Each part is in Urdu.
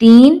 3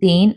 3,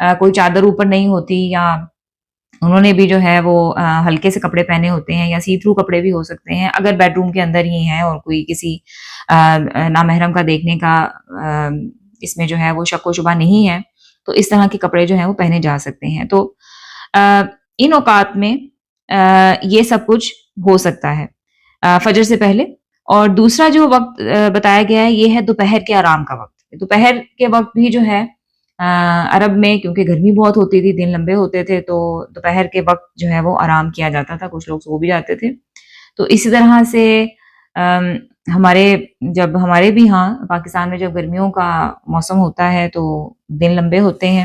کوئی چادر اوپر نہیں ہوتی، یا انہوں نے بھی جو ہے وہ ہلکے سے کپڑے پہنے ہوتے ہیں، یا سی تھرو کپڑے بھی ہو سکتے ہیں اگر بیڈ روم کے اندر ہی ہیں اور کوئی کسی نامحرم کا دیکھنے کا اس میں جو ہے وہ شک و شبہ نہیں ہے، تو اس طرح کے کپڑے جو ہیں وہ پہنے جا سکتے ہیں. تو ان اوقات میں یہ سب کچھ ہو سکتا ہے فجر سے پہلے. اور دوسرا جو وقت بتایا گیا ہے یہ ہے دوپہر کے آرام کا وقت. دوپہر کے وقت بھی جو ہے عرب میں کیونکہ گرمی بہت ہوتی تھی، دن لمبے ہوتے تھے، تو دوپہر کے وقت جو ہے وہ آرام کیا جاتا تھا، کچھ لوگ سو بھی جاتے تھے. تو اسی طرح سے ہمارے بھی ہاں پاکستان میں جب گرمیوں کا موسم ہوتا ہے تو دن لمبے ہوتے ہیں،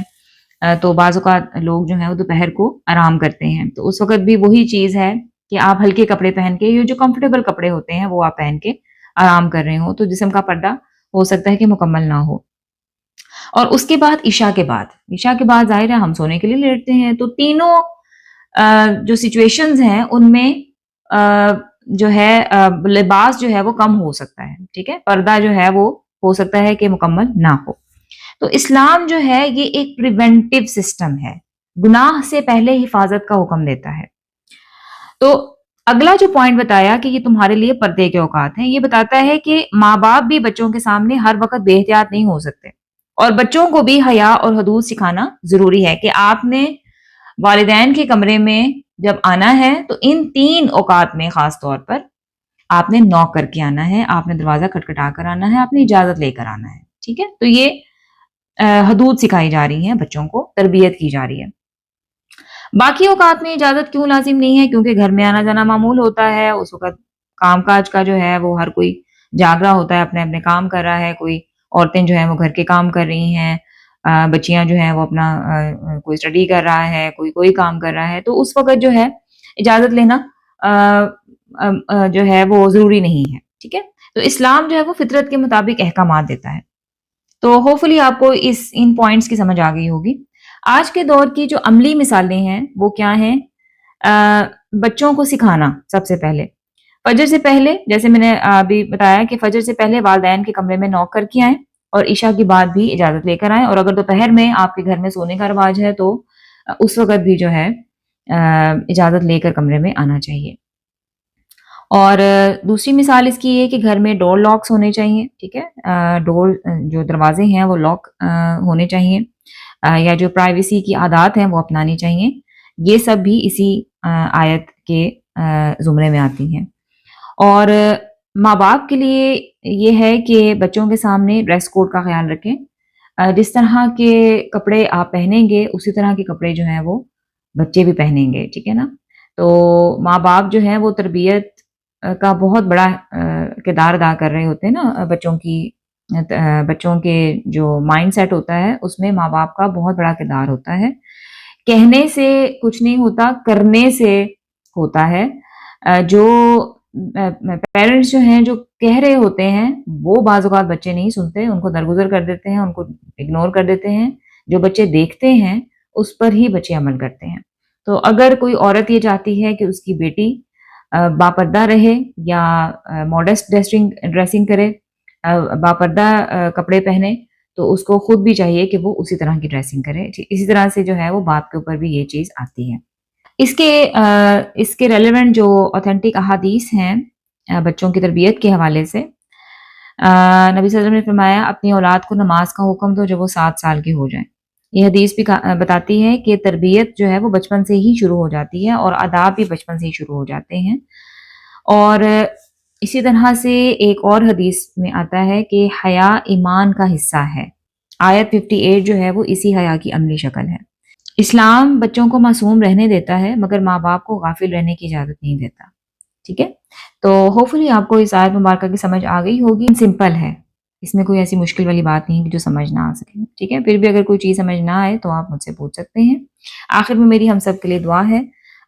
تو بعض اوقات لوگ جو ہیں وہ دوپہر کو آرام کرتے ہیں. تو اس وقت بھی وہی چیز ہے کہ آپ ہلکے کپڑے پہن کے، یہ جو کمفرٹیبل کپڑے ہوتے ہیں وہ آپ پہن کے آرام کر رہے ہوں، تو جسم کا پردہ ہو سکتا ہے کہ مکمل نہ ہو. اور اس کے بعد عشاء کے بعد ظاہر ہے ہم سونے کے لیے لیٹتے ہیں. تو تینوں جو سچویشنز ہیں ان میں جو ہے لباس جو ہے وہ کم ہو سکتا ہے، ٹھیک ہے، پردہ جو ہے وہ ہو سکتا ہے کہ مکمل نہ ہو. تو اسلام جو ہے یہ ایک پریونٹیو سسٹم ہے، گناہ سے پہلے حفاظت کا حکم دیتا ہے. تو اگلا جو پوائنٹ بتایا کہ یہ تمہارے لیے پردے کے اوقات ہیں، یہ بتاتا ہے کہ ماں باپ بھی بچوں کے سامنے ہر وقت بے احتیاط نہیں ہو سکتے، اور بچوں کو بھی حیا اور حدود سکھانا ضروری ہے کہ آپ نے والدین کے کمرے میں جب آنا ہے تو ان 3 اوقات میں خاص طور پر آپ نے نوک کر کے آنا ہے، آپ نے دروازہ کھٹکھٹا کر آنا ہے، آپ نے اجازت لے کر آنا ہے، ٹھیک ہے. تو یہ حدود سکھائی جا رہی ہیں، بچوں کو تربیت کی جا رہی ہے. باقی اوقات میں اجازت کیوں لازم نہیں ہے؟ کیونکہ گھر میں آنا جانا معمول ہوتا ہے، اس وقت کام کاج کا جو ہے وہ ہر کوئی جاگ رہا ہوتا ہے، اپنے اپنے کام کر رہا ہے. کوئی عورتیں جو ہیں وہ گھر کے کام کر رہی ہیں، بچیاں جو ہیں وہ اپنا کوئی اسٹڈی کر رہا ہے، کوئی کام کر رہا ہے. تو اس وقت جو ہے اجازت لینا جو ہے وہ ضروری نہیں ہے، ٹھیک ہے. تو اسلام جو ہے وہ فطرت کے مطابق احکامات دیتا ہے. تو ہوپفلی آپ کو ان پوائنٹس کی سمجھ آ گئی ہوگی. آج کے دور کی جو عملی مثالیں ہیں وہ کیا ہیں؟ بچوں کو سکھانا. سب سے پہلے فجر سے پہلے، جیسے میں نے ابھی بتایا کہ فجر سے پہلے والدین کے کمرے میں نوک کر کے آئیں، اور عشاء کے بعد بھی اجازت لے کر آئیں. اور اگر دوپہر میں آپ کے گھر میں سونے کا رواج ہے تو اس وقت بھی جو ہے اجازت لے کر کمرے میں آنا چاہیے. اور دوسری مثال اس کی یہ کہ گھر میں ڈور لاکس ہونے چاہیے، ٹھیک ہے، ڈور جو دروازے ہیں وہ لاک ہونے چاہیے، یا جو پرائیویسی کی عادات ہیں وہ اپنانی چاہیے. یہ سب بھی اسی آیت کے زمرے میں آتی ہیں. اور ماں باپ کے لیے یہ ہے کہ بچوں کے سامنے ڈریس کوڈ کا خیال رکھیں. جس طرح کے کپڑے آپ پہنیں گے اسی طرح کے کپڑے جو ہیں وہ بچے بھی پہنیں گے، ٹھیک ہے نا. تو ماں باپ جو ہیں وہ تربیت کا بہت بڑا کردار ادا کر رہے ہوتے ہیں نا. بچوں کے جو مائنڈ سیٹ ہوتا ہے اس میں ماں باپ کا بہت بڑا کردار ہوتا ہے. کہنے سے کچھ نہیں ہوتا، کرنے سے ہوتا ہے. جو پیرنٹس جو ہیں جو کہہ رہے ہوتے ہیں وہ بعض اوقات بچے نہیں سنتے، ان کو درگزر کر دیتے ہیں، ان کو اگنور کر دیتے ہیں. جو بچے دیکھتے ہیں اس پر ہی بچے عمل کرتے ہیں. تو اگر کوئی عورت یہ چاہتی ہے کہ اس کی بیٹی باپردہ رہے یا ماڈسٹ ڈریسنگ کرے، باپردہ کپڑے پہنے، تو اس کو خود بھی چاہیے کہ وہ اسی طرح کی ڈریسنگ کرے. اسی طرح سے جو ہے وہ باپ کے اوپر بھی یہ چیز آتی ہے. اس کے ریلیونٹ جو اوتھینٹک احادیث ہیں بچوں کی تربیت کے حوالے سے، نبی صلی اللہ علیہ وسلم نے فرمایا اپنی اولاد کو نماز کا حکم دو جب وہ 7 سال کی ہو جائیں. یہ حدیث بھی بتاتی ہے کہ تربیت جو ہے وہ بچپن سے ہی شروع ہو جاتی ہے، اور آداب بھی بچپن سے ہی شروع ہو جاتے ہیں. اور اسی طرح سے ایک اور حدیث میں آتا ہے کہ حیا ایمان کا حصہ ہے. آیت 58 جو ہے وہ اسی حیا کی عملی شکل ہے. اسلام بچوں کو معصوم رہنے دیتا ہے مگر ماں باپ کو غافل رہنے کی اجازت نہیں دیتا، ٹھیک ہے. تو ہوپفلی آپ کو اس آیت مبارکہ کی سمجھ آ گئی ہوگی. سمپل ہے، اس میں کوئی ایسی مشکل والی بات نہیں کہ جو سمجھ نہ آ سکے، ٹھیک ہے. پھر بھی اگر کوئی چیز سمجھ نہ آئے تو آپ مجھ سے پوچھ سکتے ہیں. آخر میں میری ہم سب کے لیے دعا ہے،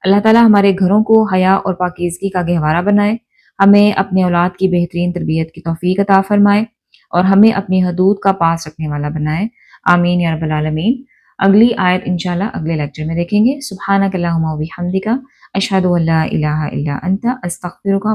اللہ تعالیٰ ہمارے گھروں کو حیا اور پاکیزگی کا گہوارہ بنائے، ہمیں اپنے اولاد کی بہترین تربیت کی توفیق عطا فرمائے، اور ہمیں اپنی حدود کا پاس رکھنے والا بنائے. آمین یا رب العالمین. اگلی آیت انشاءاللہ اگلے لیکچر میں دیکھیں گے. سبحانک اللہم و بحمدک، اشہد ان لا الہ الا انت، استغفرک.